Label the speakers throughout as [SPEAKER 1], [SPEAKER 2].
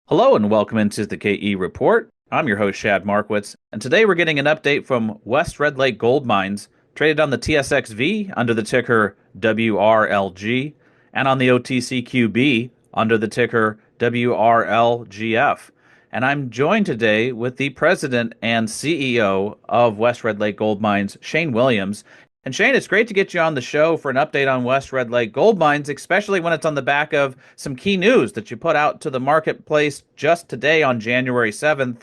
[SPEAKER 1] Hello and welcome into the KE Report. I'm your host, Shad Markwitz, and today we're getting an update from West Red Lake Gold Mines, traded on the TSX.V under the ticker WRLG, and on the OTCQB under the ticker WRLGF. And I'm joined today with the president and CEO of West Red Lake Gold Mines, Shane Williams. And Shane, it's great to get you on the show for an update on West Red Lake Gold Mines, especially when it's on the back of some key news that you put out to the marketplace just today on January 7th.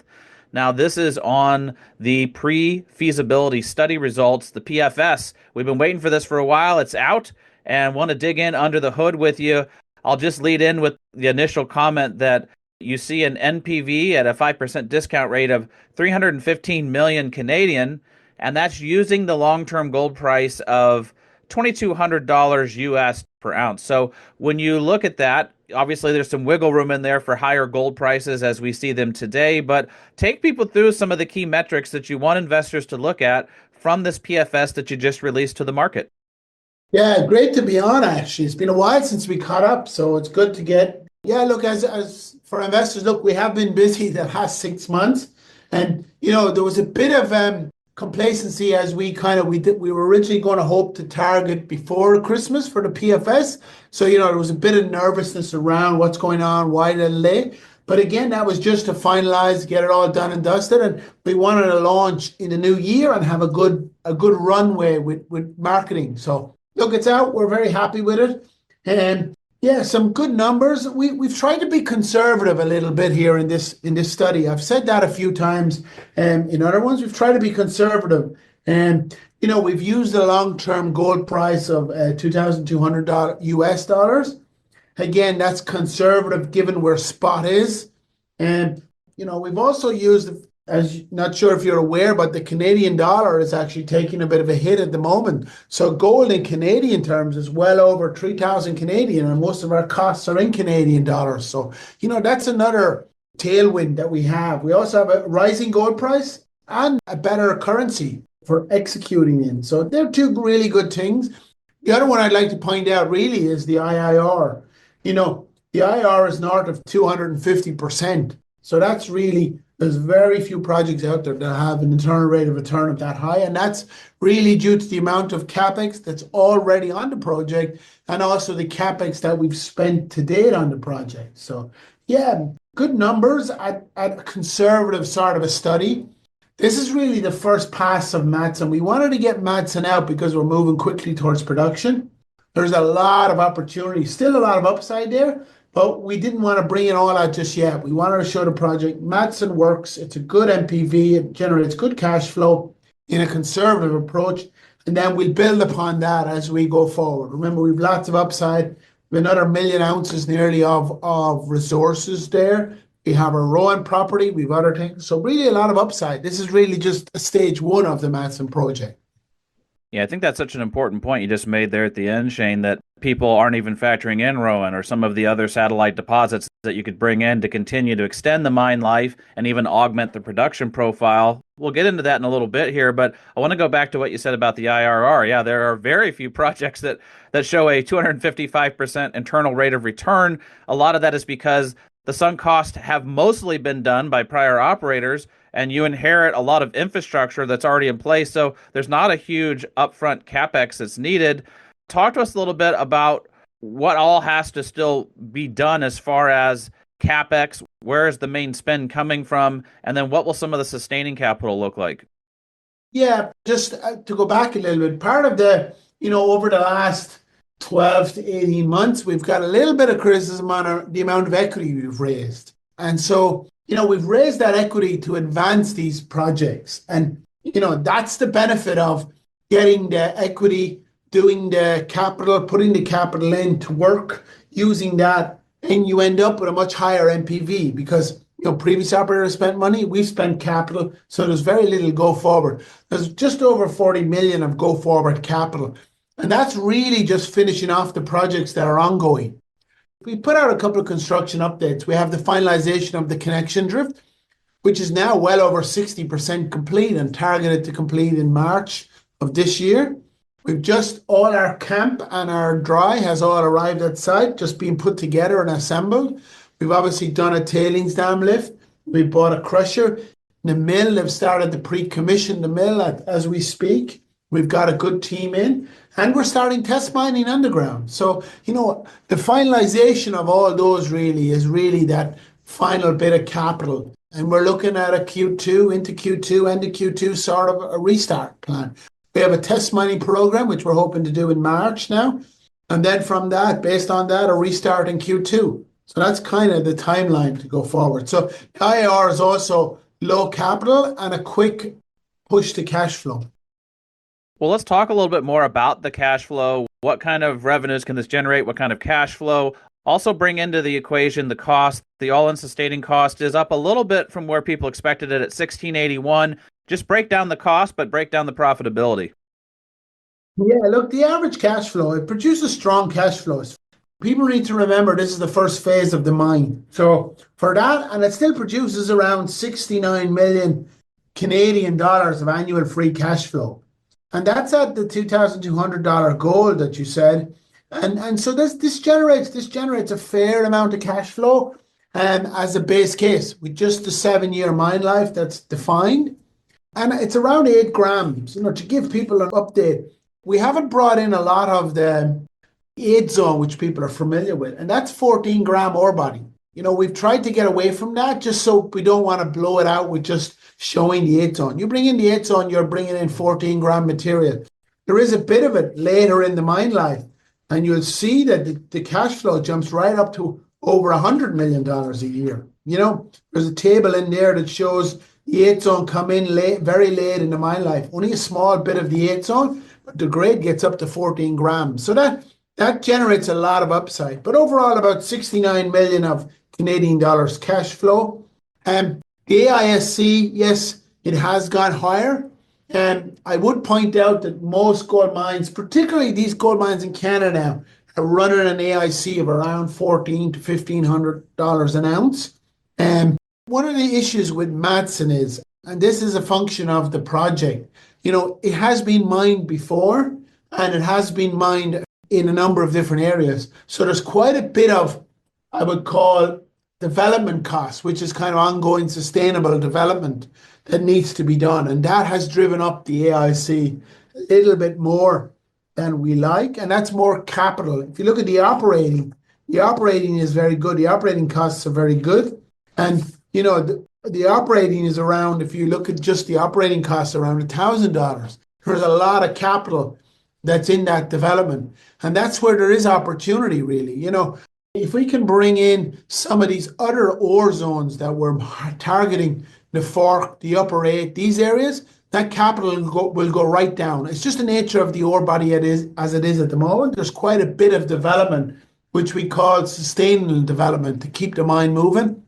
[SPEAKER 1] Now, this is on the pre-feasibility study results, the PFS. We've been waiting for this for a while. It's out and want to dig in under the hood with you. I'll just lead in with the initial comment that you see an NPV at a 5% discount rate of 315 million Canadian, and that's using the long-term gold price of $2,200 US per ounce. So when you look at that, obviously there's some wiggle room in there for higher gold prices as we see them today, but take people through some of the key metrics that you want investors to look at from this PFS that you just released to the market.
[SPEAKER 2] Yeah, great to be on, actually. It's been a while since we caught up, so it's good to get. Yeah, look, as for investors, look, we have been busy the last 6 months, and there was a bit of complacency as we were originally going to hope to target before Christmas for the PFS. So there was a bit of nervousness around what's going on, why the delay. But again, that was just to finalize, get it all done and dusted, and we wanted to launch in the new year and have a good runway with marketing. So look, it's out. We're very happy with it. And yeah, some good numbers. We've tried to be conservative a little bit here in this study. I've said that a few times. In other ones, we've tried to be conservative. And we've used a long-term gold price of $2,200 US dollars. Again, that's conservative given where spot is. And we've also used, as not sure if you're aware, but the Canadian dollar is actually taking a bit of a hit at the moment. So gold in Canadian terms is well over 3,000 Canadian, and most of our costs are in Canadian dollars. So, that's another tailwind that we have. We also have a rising gold price and a better currency for executing in. So they're two really good things. The other one I'd like to point out really is the IIR. The IIR is north of 250%. So that's really, there's very few projects out there that have an internal rate of return of that high. And that's really due to the amount of capex that's already on the project and also the capex that we've spent to date on the project. So yeah, good numbers at a conservative sort of a study. This is really the first pass of Madsen. We wanted to get Madsen out because we're moving quickly towards production. There's a lot of opportunity, still a lot of upside there, but we didn't want to bring it all out just yet. We wanted to show the project Madsen works. It's a good NPV. It generates good cash flow in a conservative approach. And then we'll build upon that as we go forward. Remember, we've lots of upside. We have another 1,000,000 ounces nearly of resources there. We have our Rowan property. We have other things. So really a lot of upside. This is really just a stage one of the Madsen project.
[SPEAKER 1] Yeah, I think that's such an important point you just made there at the end, Shane, that people aren't even factoring in Rowan or some of the other satellite deposits that you could bring in to continue to extend the mine life and even augment the production profile. We'll get into that in a little bit here, but I want to go back to what you said about the IRR. Yeah, there are very few projects that show a 255% internal rate of return. A lot of that is because the sunk costs have mostly been done by prior operators, and you inherit a lot of infrastructure that's already in place. So there's not a huge upfront capex that's needed. Talk to us a little bit about what all has to still be done as far as capex. Where is the main spend coming from? And then what will some of the sustaining capital look like?
[SPEAKER 2] Yeah, just to go back a little bit, part of over the last 12 to 18 months, we've got a little bit of criticism on the amount of equity we've raised. And so, we've raised that equity to advance these projects. And, that's the benefit of getting the equity, doing the capital, putting the capital in to work, using that, and you end up with a much higher NPV because, previous operators spent money, we've spent capital, so there's very little go forward. There's just over 40 million of go forward capital. And that's really just finishing off the projects that are ongoing. We put out a couple of construction updates. We have the finalization of the connection drift, which is now well over 60% complete and targeted to complete in March of this year. We've just, all our camp and our dry has all arrived at site, just being put together and assembled. We've obviously done a tailings dam lift. We bought a crusher. The mill, they've started to pre-commission the mill as we speak. We've got a good team in, and we're starting test mining underground. So, the finalization of all those really is really that final bit of capital. And we're looking at a Q2 into Q2, end of Q2 sort of a restart plan. We have a test mining program, which we're hoping to do in March now. And then from that, based on that, a restart in Q2. So that's kind of the timeline to go forward. So IAR is also low capital and a quick push to cash flow.
[SPEAKER 1] Well, let's talk a little bit more about the cash flow. What kind of revenues can this generate? What kind of cash flow? Also bring into the equation the cost. The all-in sustaining cost is up a little bit from where people expected it at $1,681. Just break down the cost, but break down the profitability.
[SPEAKER 2] Yeah, look, the average cash flow, it produces strong cash flows. People need to remember this is the first phase of the mine. So for that, and it still produces around 69 million Canadian dollars of annual free cash flow. And that's at the $2,200 gold that you said. And so this generates a fair amount of cash flow as a base case with just the 7-year mine life that's defined. And it's around 8 grams. To give people an update, we haven't brought in a lot of the 8 zone, which people are familiar with, and that's 14-gram ore body. We've tried to get away from that just so we don't want to blow it out with just showing the 8 zone. You bring in the 8 zone, you're bringing in 14-gram material. There is a bit of it later in the mine life, and you'll see that the cash flow jumps right up to over $100 million a year. There's a table in there that shows the 8 zone come in late, very late in the mine life. Only a small bit of the 8 zone, but the grade gets up to 14 grams. So that generates a lot of upside. But overall, about 69 million of Canadian dollars cash flow. The AISC, yes, it has gone higher. And I would point out that most gold mines, particularly these gold mines in Canada, are running an AIC of around $1,400 to $1,500 an ounce. And one of the issues with Madsen is, and this is a function of the project, it has been mined before, and it has been mined in a number of different areas. So there's quite a bit of, I would call, development costs, which is kind of ongoing sustainable development that needs to be done. And that has driven up the AIC a little bit more than we like. And that's more capital. If you look at the operating is very good. The operating costs are very good. And, the operating is around, if you look at just the operating costs, around $1,000. There's a lot of capital that's in that development. And that's where there is opportunity, really. If we can bring in some of these other ore zones that we're targeting, the Fork, the Upper 8, these areas, that capital will go right down. It's just the nature of the ore body as it is at the moment. There's quite a bit of development, which we call sustainable development, to keep the mine moving.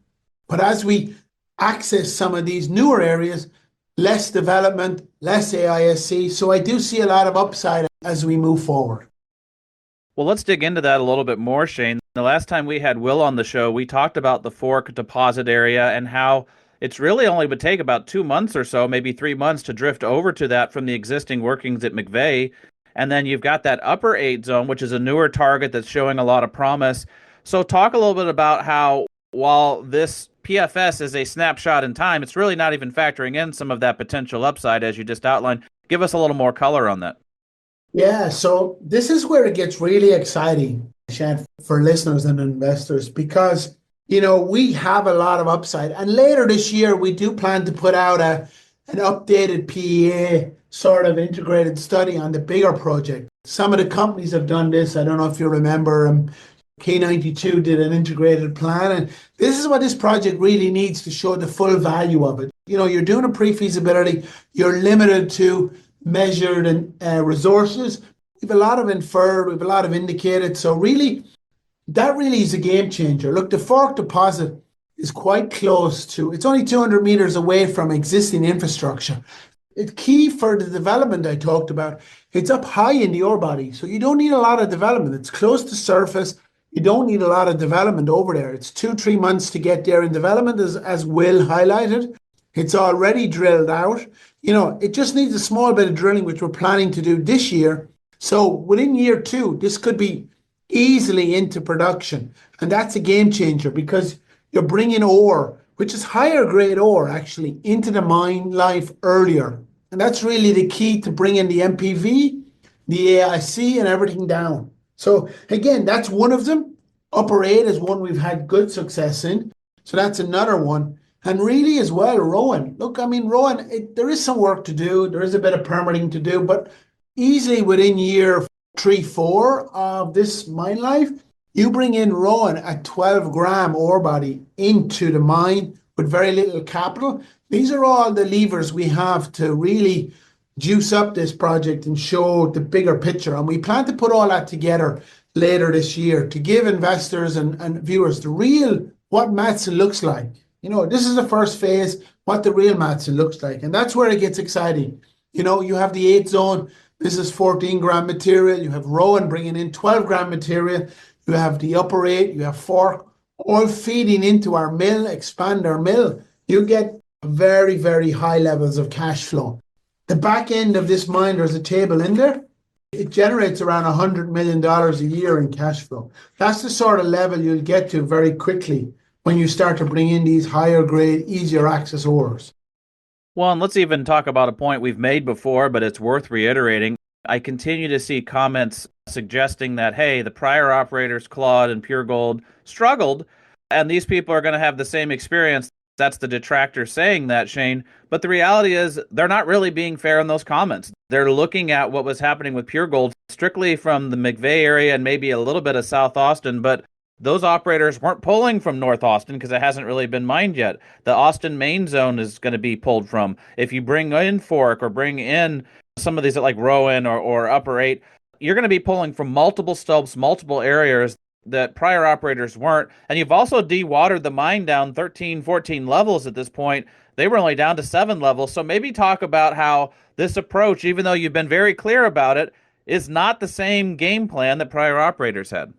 [SPEAKER 2] But as we access some of these newer areas, less development, less AISC. So I do see a lot of upside as we move forward.
[SPEAKER 1] Well, let's dig into that a little bit more, Shane. The last time we had Will on the show, we talked about the Fork deposit area and how it's really only would take about 2 months or so, maybe 3 months, to drift over to that from the existing workings at McVeigh. And then you've got that Upper 8 zone, which is a newer target that's showing a lot of promise. So talk a little bit about how, while this PFS is a snapshot in time, it's really not even factoring in some of that potential upside as you just outlined. Give us a little more color on that.
[SPEAKER 2] Yeah, so this is where it gets really exciting, Shad, for listeners and investors, because, we have a lot of upside. And later this year, we do plan to put out an updated PEA sort of integrated study on the bigger project. Some of the companies have done this. I don't know if you remember, K92 did an integrated plan. And this is what this project really needs to show the full value of it. You're doing a pre-feasibility. You're limited to measured and resources. We have a lot of inferred. We have a lot of indicated. So really, that really is a game changer. Look, the Fork deposit is quite close to, it's only 200 meters away from existing infrastructure. It's key for the development I talked about. It's up high in the ore body, so you don't need a lot of development. It's close to surface. You don't need a lot of development over there. It's 2-3 months to get there in development, as Will highlighted. It's already drilled out. It just needs a small bit of drilling, which we're planning to do this year. So within year 2, this could be easily into production. And that's a game changer because you're bringing ore, which is higher grade ore actually, into the mine life earlier. And that's really the key to bringing the MPV, the AISC, and everything down. So again, that's one of them. Upper 8 is one we've had good success in. So that's another one. And really as well, Rowan. Look, I mean, Rowan, there is some work to do. There is a bit of permitting to do, but easily within year 3, 4 of this mine life, you bring in Rowan at 12-gram ore body into the mine with very little capital. These are all the levers we have to really juice up this project and show the bigger picture. And we plan to put all that together later this year to give investors and viewers the real what Madsen looks like. You know, this is the first phase, what the real Madsen looks like. And that's where it gets exciting. You know, you have the 8 zone. This is 14-gram material. You have Rowan bringing in 12-gram material. You have the upper 8. You have Fork, all feeding into our mill, expand our mill. You get very, very high levels of cash flow. The back end of this mine, there's a table in there. It generates around $100 million a year in cash flow. That's the sort of level you'll get to very quickly when you start to bring in these higher grade, easier access ores.
[SPEAKER 1] Well, and let's even talk about a point we've made before, but it's worth reiterating. I continue to see comments suggesting that, hey, the prior operators, Claude and Pure Gold, struggled, and these people are going to have the same experience. That's the detractor saying that, Shane. But the reality is they're not really being fair in those comments. They're looking at what was happening with Pure Gold strictly from the McVeigh area and maybe a little bit of South Austin, but those operators weren't pulling from North Austin because it hasn't really been mined yet. The Austin main zone is going to be pulled from. If you bring in Fork or bring in some of these like Rowan or Upper 8, you're going to be pulling from multiple stopes, multiple areas that prior operators weren't. And you've also dewatered the mine down 13, 14 levels at this point. They were only down to 7 levels. So maybe talk about how this approach, even though you've been very clear about it, is not the same game plan that prior operators had.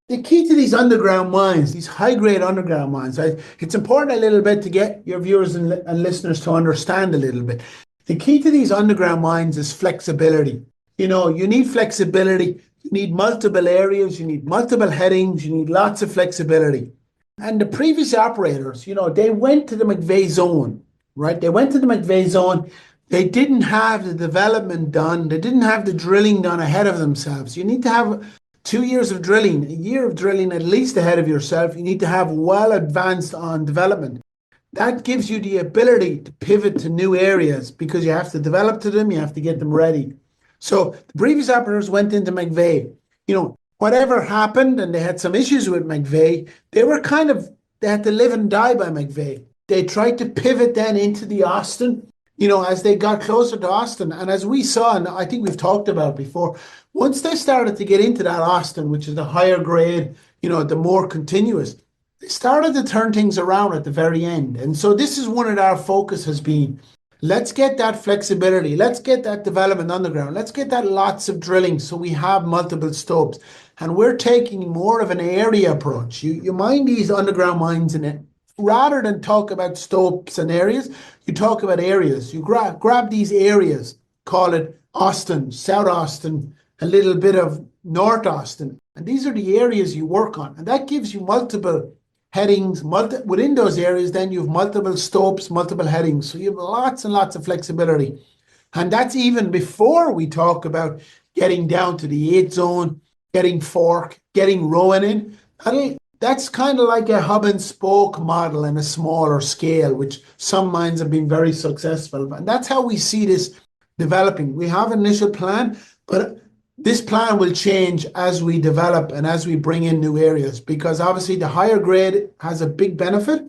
[SPEAKER 2] The key to these underground mines, these high-grade underground mines, it's important a little bit to get your viewers and listeners to understand a little bit. The key to these underground mines is flexibility. You know, you need flexibility. You need multiple areas. You need multiple headings. You need lots of flexibility. And the previous operators, you know, they went to the McVeigh zone, right? They went to the McVeigh zone. They didn't have the development done. They didn't have the drilling done ahead of themselves. You need to have 2 years of drilling, a year of drilling at least ahead of yourself. You need to have well advanced on development. That gives you the ability to pivot to new areas because you have to develop to them, you have to get them ready. So the previous operators went into McVeigh. You know, whatever happened, and they had some issues with McVeigh, they had to live and die by McVeigh. They tried to pivot then into the Austin, you know, as they got closer to Austin. And as we saw, and I think we've talked about before, once they started to get into that Austin, which is the higher grade, you know, the more continuous, they started to turn things around at the very end. And so this is one of our focus has been, let's get that flexibility. Let's get that development underground. Let's get that lots of drilling so we have multiple stopes. And we're taking more of an area approach. You mine these underground mines in it. Rather than talk about stopes and areas, you talk about areas. You grab these areas, call it Austin, South Austin, a little bit of North Austin. And these are the areas you work on. And that gives you multiple headings. Within those areas, then you have multiple stopes, multiple headings. So you have lots and lots of flexibility. And that's even before we talk about getting down to the 8 zone, getting Fork, getting Rowan in. That's kind of like a hub and spoke model in a smaller scale, which some mines have been very successful. And that's how we see this developing. We have an initial plan, but this plan will change as we develop and as we bring in new areas, because obviously the higher grade has a big benefit,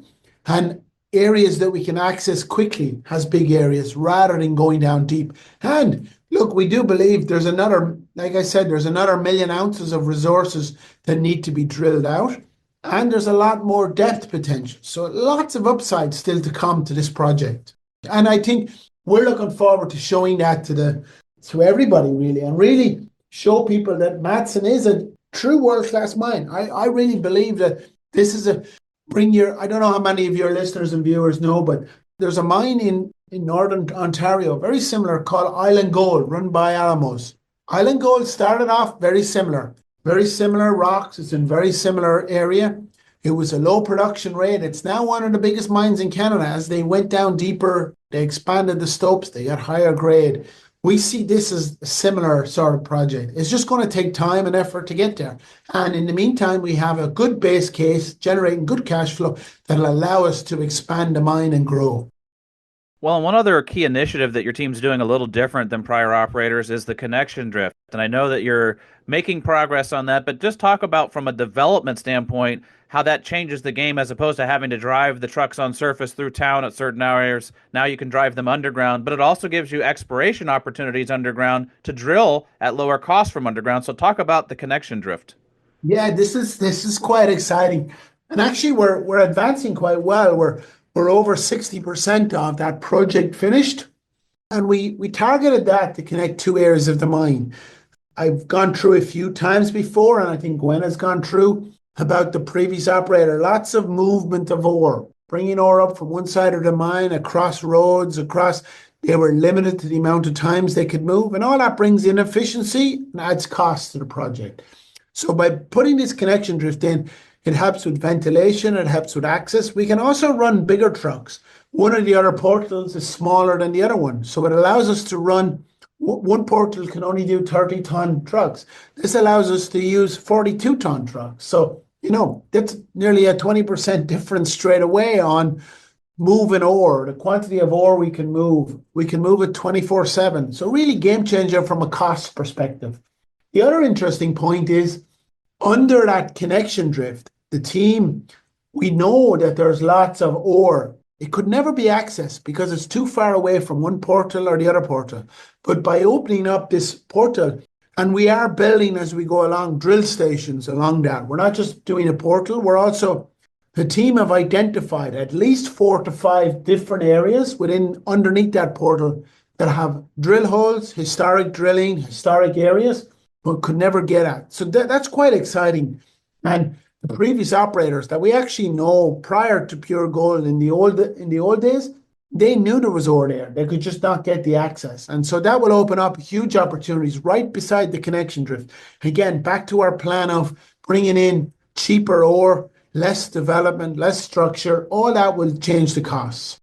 [SPEAKER 2] and areas that we can access quickly has big areas rather than going down deep. And look, we do believe there's another, like I said, there's another 1 million ounces of resources that need to be drilled out. And there's a lot more depth potential. So lots of upside still to come to this project. And I think we're looking forward to showing that to everybody really, and really show people that Madsen is a true world-class mine. I really believe that this is I don't know how many of your listeners and viewers know, but there's a mine in Northern Ontario, very similar, called Island Gold, run by Alamos. Island Gold started off very similar. very similar rocks. It's in very similar area. It was a low production rate. It's now one of the biggest mines in Canada. As they went down deeper, they expanded the stopes, they got higher grade. We see this as a similar sort of project. It's just going to take time and effort to get there. And in the meantime, we have a good base case generating good cash flow that'll allow us to expand the mine and grow.
[SPEAKER 1] Well, and one other key initiative that your team's doing a little different than prior operators is the connection drift. And I know that you're making progress on that, but just talk about from a development standpoint how that changes the game as opposed to having to drive the trucks on surface through town at certain hours. Now you can drive them underground, but it also gives you exploration opportunities underground to drill at lower cost from underground. So talk about the connection drift.
[SPEAKER 2] Yeah, this is quite exciting. And actually we're advancing quite well. We're over 60% of that project finished. And we targeted that to connect two areas of the mine. I've gone through a few times before, and I think Gwen has gone through about the previous operator. Lots of movement of ore, bringing ore up from one side of the mine, across roads, across. They were limited to the amount of times they could move, and all that brings inefficiency and adds cost to the project. So by putting this connection drift in, it helps with ventilation, it helps with access. We can also run bigger trucks. One of the other portals is smaller than the other one. So it allows us to run, one portal can only do 30-ton trucks. This allows us to use 42-ton trucks. So, that's nearly a 20% difference straight away on moving ore, the quantity of ore we can move. We can move it 24/7. So really game changer from a cost perspective. The other interesting point is under that connection drift, the team, we know that there's lots of ore. It could never be accessed because it's too far away from one portal or the other portal. But by opening up this portal, and we are building as we go along drill stations along that. We're not just doing a portal, the team have identified at least 4 to 5 different areas underneath that portal that have drill holes, historic drilling, historic areas, but could never get at. So that's quite exciting. And the previous operators that we actually know prior to Pure Gold in the old days, they knew there was ore there. They could just not get the access. And so that will open up huge opportunities right beside the connection drift. Again, back to our plan of bringing in cheaper ore, less development, less structure, all that will change the costs.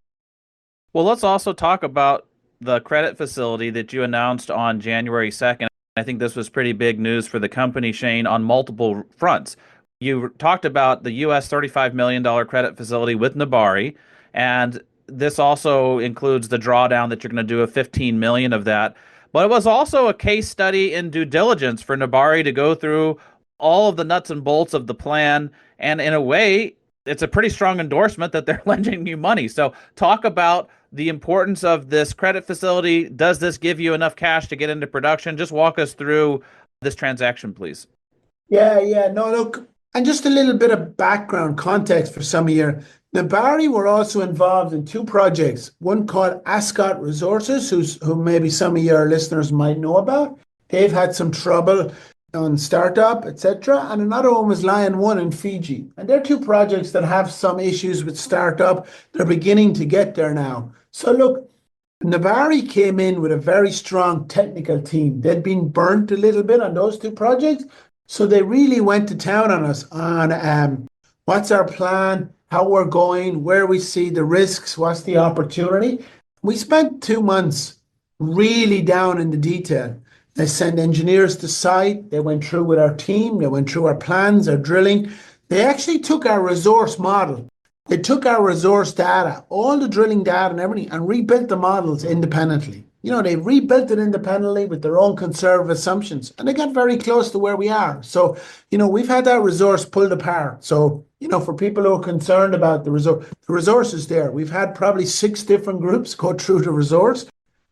[SPEAKER 1] Well, let's also talk about the credit facility that you announced on January 2nd. I think this was pretty big news for the company, Shane, on multiple fronts. You talked about the US $35 million credit facility with Nabari, and this also includes the drawdown that you're going to do of 15 million of that. But it was also a case study in due diligence for Nabari to go through all of the nuts and bolts of the plan. And in a way, it's a pretty strong endorsement that they're lending you money. So talk about the importance of this credit facility. Does this give you enough cash to get into production? Just walk us through this transaction, please.
[SPEAKER 2] Yeah. No, look, and just a little bit of background context for some of you. Nabari were also involved in 2 projects, one called Ascot Resources, who maybe some of your listeners might know about. They've had some trouble on startup, etc. And another one was Lion One in Fiji. And they're 2 projects that have some issues with startup. They're beginning to get there now. So look, Nabari came in with a very strong technical team. They'd been burnt a little bit on those 2 projects. So they really went to town on us on what's our plan, how we're going, where we see the risks, what's the opportunity. We spent 2 months really down in the detail. They sent engineers to site. They went through with our team. They went through our plans, our drilling. They actually took our resource model. They took our resource data, all the drilling data and everything, and rebuilt the models independently. They rebuilt it independently with their own conservative assumptions, and they got very close to where we are. So, we've had that resource pulled apart. So, for people who are concerned about the resource is there. We've had probably 6 different groups go through the resource.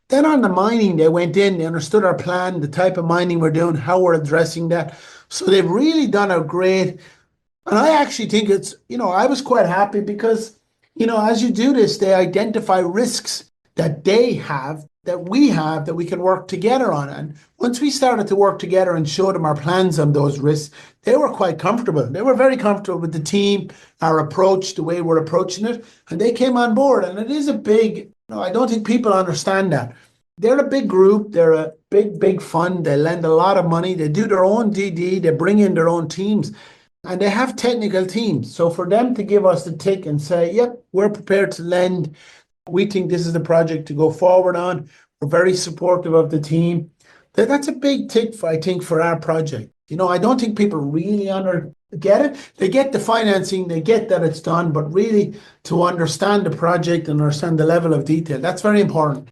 [SPEAKER 2] Then on the mining, they went in, they understood our plan, the type of mining we're doing, how we're addressing that. So they've really done a great, and I actually think I was quite happy because, as you do this, they identify risks that they have, that we have, that we can work together on. And once we started to work together and show them our plans on those risks, they were quite comfortable. They were very comfortable with the team, our approach, the way we're approaching it, and they came on board. And it is a big, I don't think people understand that. They're a big group. They're big fund. They lend a lot of money. They do their own DD. They bring in their own teams, and they have technical teams. So for them to give us the tick and say, "Yep, we're prepared to lend. We think this is the project to go forward on. We're very supportive of the team." That's a big tick, I think, for our project. I don't think people really get it. They get the financing, they get that it's done, but really to understand the project and understand the level of detail, that's very important.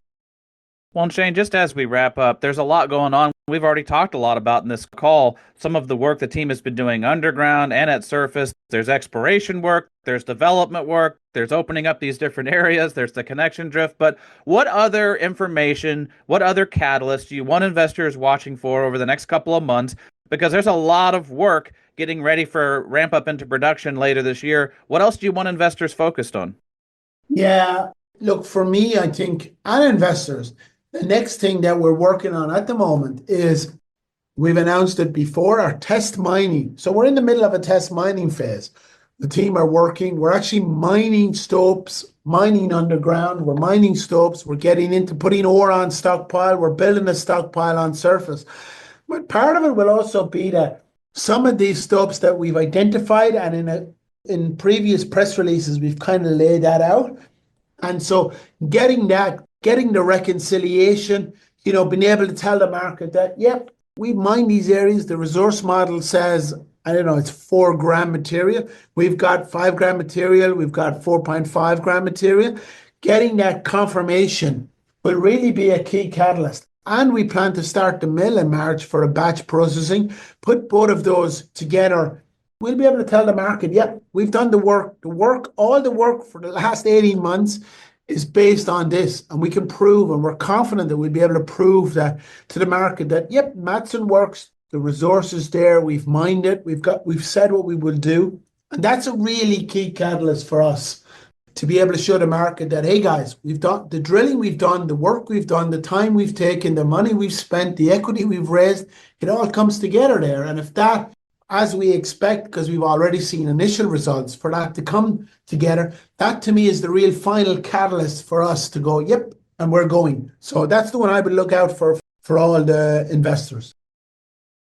[SPEAKER 1] Well, and Shane, just as we wrap up, there's a lot going on. We've already talked a lot about in this call some of the work the team has been doing underground and at surface. There's exploration work, there's development work, there's opening up these different areas, there's the connection drift. But what other information, what other catalysts do you want investors watching for over the next couple of months? Because there's a lot of work getting ready for ramp up into production later this year. What else do you want investors focused on?
[SPEAKER 2] Yeah, look, for me, I think, and investors, the next thing that we're working on at the moment is we've announced it before our test mining. So we're in the middle of a test mining phase. The team are working. We're actually mining stopes, mining underground. We're mining stopes. We're getting into putting ore on stockpile. We're building a stockpile on surface. But part of it will also be that some of these stopes that we've identified and in previous press releases, we've kind of laid that out. And so getting the reconciliation, being able to tell the market that, yep, we mine these areas. The resource model says, I don't know, it's 4 gram material. We've got 5 gram material. We've got 4.5 gram material. Getting that confirmation will really be a key catalyst. And we plan to start the mill in March for a batch processing. Put both of those together. We'll be able to tell the market, yep, we've done the work. All the work for the last 18 months is based on this. And we can prove, and we're confident that we'll be able to prove that to the market that, yep, Madsen works. The resource is there. We've mined it. We've said what we will do. And that's a really key catalyst for us to be able to show the market that, hey guys, we've done the drilling, we've done the work, we've done the time we've taken, the money we've spent, the equity we've raised, it all comes together there. And if that, as we expect, because we've already seen initial results, for that to come together, that to me is the real final catalyst for us to go, yep, and we're going. So that's the one I would look out for all the investors.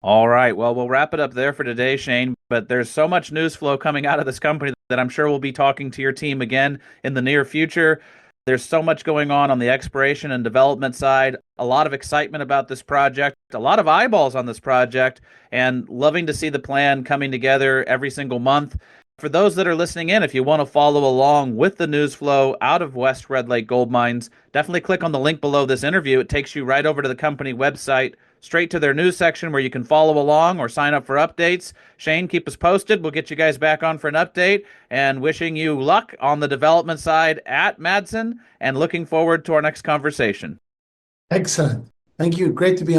[SPEAKER 1] All right. Well, we'll wrap it up there for today, Shane. But there's so much news flow coming out of this company that I'm sure we'll be talking to your team again in the near future. There's so much going on the exploration and development side, a lot of excitement about this project, a lot of eyeballs on this project, and loving to see the plan coming together every single month. For those that are listening in, if you want to follow along with the news flow out of West Red Lake Gold Mines, definitely click on the link below this interview. It takes you right over to the company website, straight to their news section where you can follow along or sign up for updates. Shane, keep us posted. We'll get you guys back on for an update, and wishing you luck on the development side at Madsen, and looking forward to our next conversation.
[SPEAKER 2] Excellent. Thank you. Great to be